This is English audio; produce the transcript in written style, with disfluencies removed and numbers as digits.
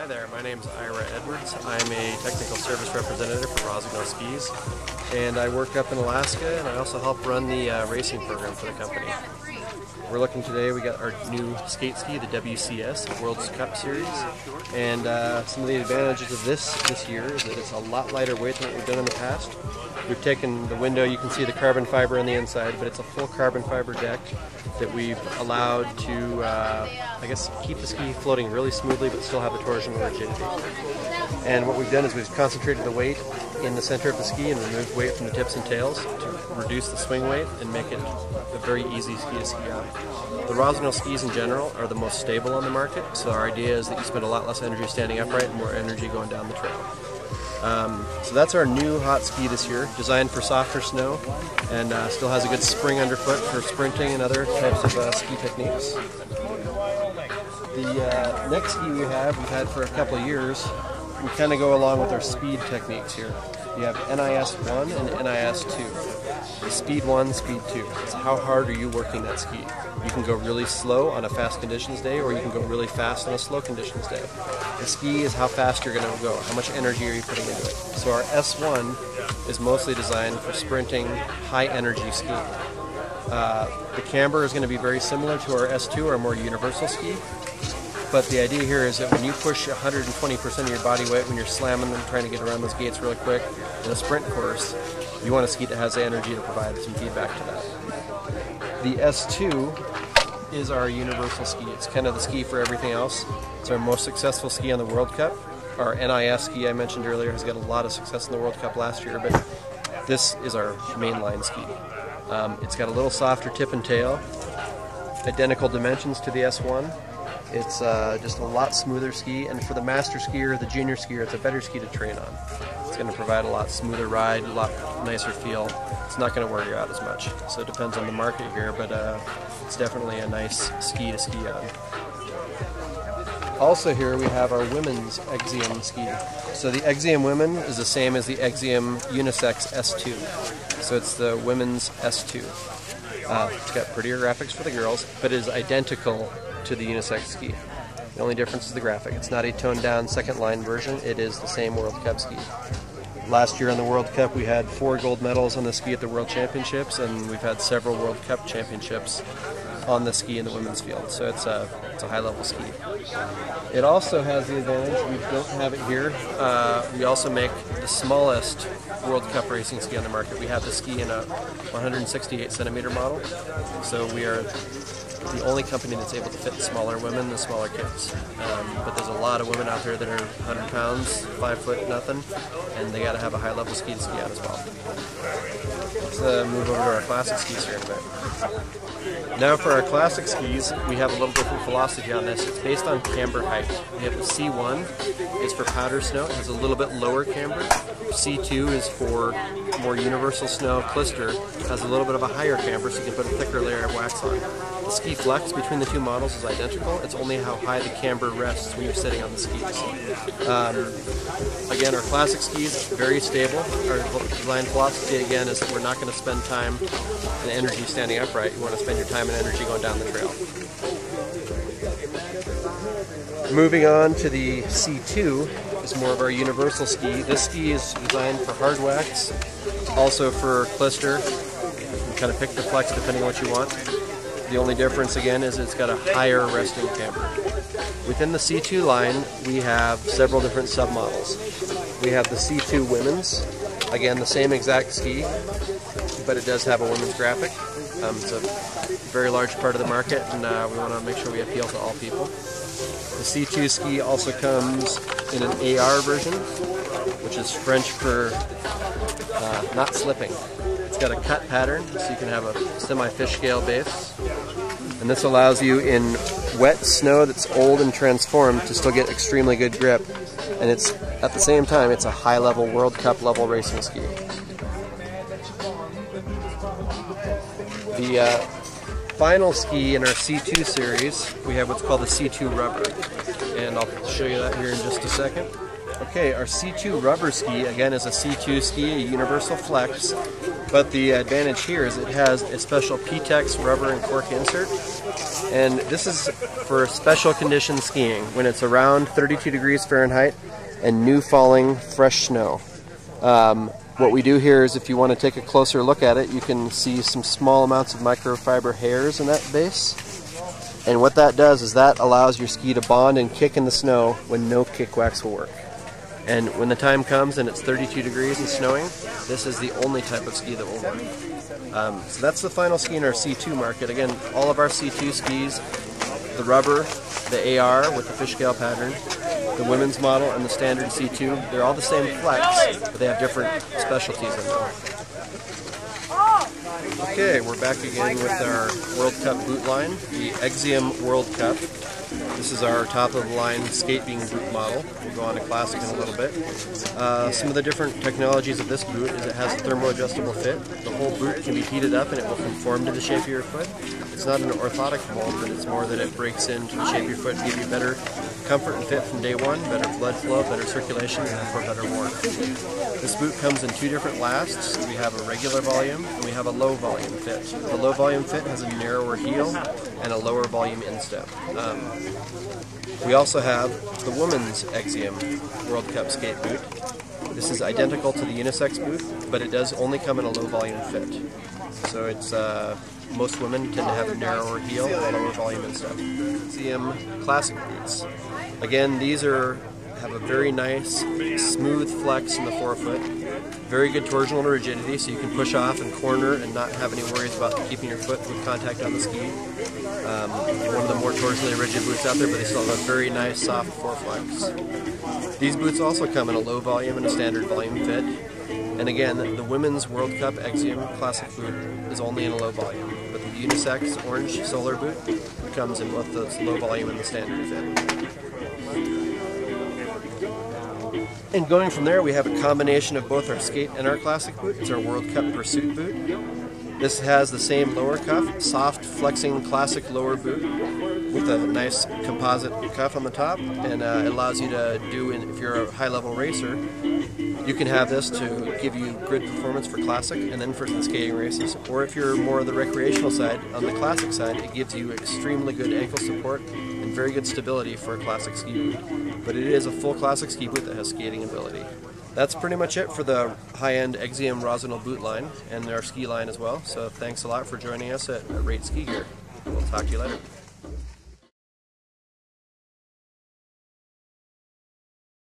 Hi there, my name is Ira Edwards. I'm a technical service representative for Rossignol Skis, and I work up in Alaska, and I also help run the racing program for the company. We're looking today, we got our new skate ski, the WCS, World Cup Series, and some of the advantages of this year is that it's a lot lighter weight than what we've done in the past. We've taken the window, you can see the carbon fiber on the inside, but it's a full carbon fiber deck that we've allowed to, I guess, keep the ski floating really smoothly but still have the torsion and rigidity. And what we've done is we've concentrated the weight in the center of the ski and removed weight from the tips and tails to reduce the swing weight and make it a very easy ski to ski on. The Rossignol skis in general are the most stable on the market, so our idea is that you spend a lot less energy standing upright and more energy going down the trail. So that's our new hot ski this year, designed for softer snow and still has a good spring underfoot for sprinting and other types of ski techniques. The next ski we've had for a couple of years. We kind of go along with our speed techniques here. You have NIS1 and NIS2. Speed 1, Speed 2. It's how hard are you working that ski. You can go really slow on a fast conditions day, or you can go really fast on a slow conditions day. The ski is how fast you're going to go, how much energy are you putting into it. So our S1 is mostly designed for sprinting, high energy skiing. The camber is going to be very similar to our S2, our more universal ski. But the idea here is that when you push 120% of your body weight when you're slamming and trying to get around those gates really quick in a sprint course, you want a ski that has the energy to provide some feedback to that. The S2 is our universal ski. It's kind of the ski for everything else. It's our most successful ski on the World Cup. Our NIS ski I mentioned earlier has got a lot of success in the World Cup last year, but this is our mainline ski. It's got a little softer tip and tail, identical dimensions to the S1. It's just a lot smoother ski, and for the master skier, the junior skier, it's a better ski to train on. It's going to provide a lot smoother ride, a lot nicer feel. It's not going to wear you out as much. So it depends on the market here, but it's definitely a nice ski to ski on. Also here we have our women's Exium ski. So the Exium Women is the same as the Exium Unisex S2. So it's the women's S2. It's got prettier graphics for the girls, but it is identical to the unisex ski. The only difference is the graphic. It's not a toned down second line version, it is the same World Cup ski. Last year on the World Cup we had 4 gold medals on the ski at the World Championships, and we've had several World Cup Championships on the ski in the women's field, so it's a high level ski. It also has the advantage, we don't have it here, we also make the smallest World Cup racing ski on the market. We have the ski in a 168 centimeter model, so we are the only company that's able to fit the smaller women and the smaller kids. But there's a lot of women out there that are 100 pounds, 5 foot nothing, and they got to have a high level ski to ski on as well. Let's move over to our classic skis here in a bit. Now for our classic skis, we have a little different philosophy on this. It's based on camber height. We have the C1 is for powder snow, it has a little bit lower camber. C2 is for more universal snow, Clister, has a little bit of a higher camber so you can put a thicker layer of wax on. The ski flex between the two models is identical, it's only how high the camber rests when you're sitting on the skis. Again, our classic skis, very stable. Our design philosophy again is that we're not going to spend time and energy standing upright, you want to spend your time and energy going down the trail. Moving on to the C2 is more of our universal ski. This ski is designed for hard wax, also for Clister. You can kind of pick the flex depending on what you want. The only difference again is it's got a higher resting camber. Within the C2 line we have several different submodels. We have the C2 Women's, again the same exact ski, but it does have a women's graphic. It's a very large part of the market, and we want to make sure we appeal to all people. The C2 ski also comes in an AR version, which is French for not slipping. It's got a cut pattern, so you can have a semi-fish scale base. And this allows you in wet snow that's old and transformed to still get extremely good grip. And it's, at the same time, it's a high-level World Cup level racing ski. The final ski in our C2 series, we have what's called the C2 Rubber. And I'll show you that here in just a second. Okay, our C2 Rubber ski, again, is a C2 ski, a universal flex. But the advantage here is it has a special P-Tex rubber and cork insert, and this is for special condition skiing when it's around 32 degrees Fahrenheit and new falling fresh snow. What we do here is, if you want to take a closer look at it, you can see some small amounts of microfiber hairs in that base. And what that does is that allows your ski to bond and kick in the snow when no kick wax will work. And when the time comes and it's 32 degrees and snowing, this is the only type of ski that will work. So that's the final ski in our C2 market. Again, all of our C2 skis, the rubber, the AR with the fish scale pattern, the women's model, and the standard C2, they're all the same flex, but they have different specialties in them. Okay, we're back again with our World Cup boot line, the Exium World Cup. This is our top-of-the-line skate beam boot model. We'll go on to classic in a little bit. Some of the different technologies of this boot is it has a thermo-adjustable fit. The whole boot can be heated up and it will conform to the shape of your foot. It's not an orthotic mold, but it's more that it breaks into the shape of your foot and give you better comfort and fit from day one, better blood flow, better circulation, and therefore better warmth. This boot comes in two different lasts. We have a regular volume and we have a low volume fit. The low volume fit has a narrower heel and a lower volume instep. We also have the women's Exium World Cup skate boot. This is identical to the unisex boot, but it does only come in a low volume fit. So it's most women tend to have a narrower heel and a lower volume instep. Exium classic boots. Again, these have a very nice smooth flex in the forefoot. Very good torsional rigidity, so you can push off and corner and not have any worries about keeping your foot with contact on the ski. One of the more torsionally rigid boots out there, but they still have a very nice soft foreflex. These boots also come in a low volume and a standard volume fit. And again, the women's World Cup Exium classic boot is only in a low volume, but the unisex orange solar boot comes in both the low volume and the standard fit. And going from there, we have a combination of both our skate and our classic boot. It's our World Cup Pursuit boot. This has the same lower cuff, soft flexing classic lower boot with a nice composite cuff on the top, and it allows you to do, if you're a high-level racer, you can have this to give you good performance for classic and then for the skating races. Or if you're more of the recreational side, on the classic side, it gives you extremely good ankle support and very good stability for a classic ski boot. But it is a full classic ski boot that has skating ability. That's pretty much it for the high-end Exium Rossignol boot line and our ski line as well. So thanks a lot for joining us at Rate Ski Gear. We'll talk to you later.